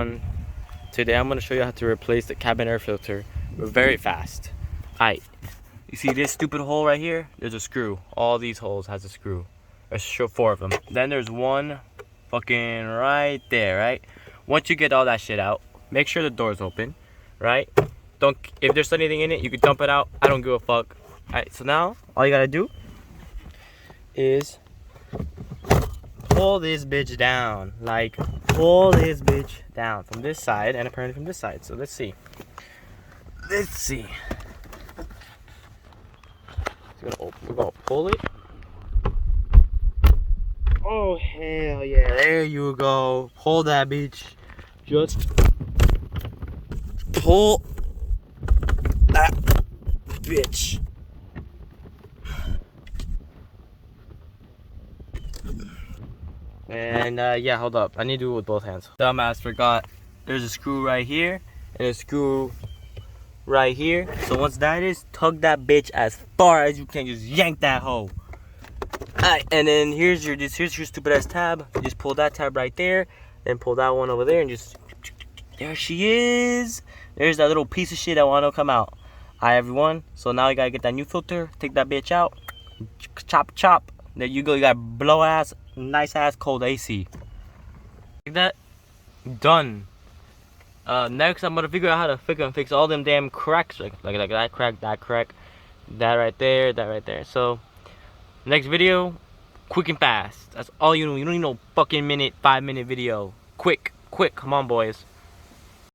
everyone. Today I'm going to show you how to replace the cabin air filter very fast. Alright, you see this stupid hole right here? There's a screw. All these holes has a screw. There's 4 of them. Then there's one fucking right there, right? Once you get all that shit out, make sure the door's open, right? Don't, if there's anything in it, you can dump it out. I don't give a fuck. Alright, so now all you gotta do is pull this bitch down. Like, pull this bitch down from this side and apparently from this side. So let's see. Let's see. We're gonna pull it. Oh hell yeah! There you go. Pull that bitch. Just pull that bitch. And yeah, hold up. I need to do it with both hands. Dumbass forgot. There's a screw right here and a screw right here. So once that is, tug that bitch as far as you can. Just yank that hoe. Alright, and then here's your stupid ass tab. You just pull that tab right there, then pull that one over there, and just there she is. There's that little piece of shit that want to come out. Alright, everyone. So now you gotta get that new filter. Take that bitch out. Chop, chop. There you go. You got blow ass, nice ass cold AC. Like that. Done. Next, I'm gonna figure out how to fix all them damn cracks, like that crack, that right there. So, next video, quick and fast. That's all you need. You don't need no fucking 5-minute video. Quick, come on, boys.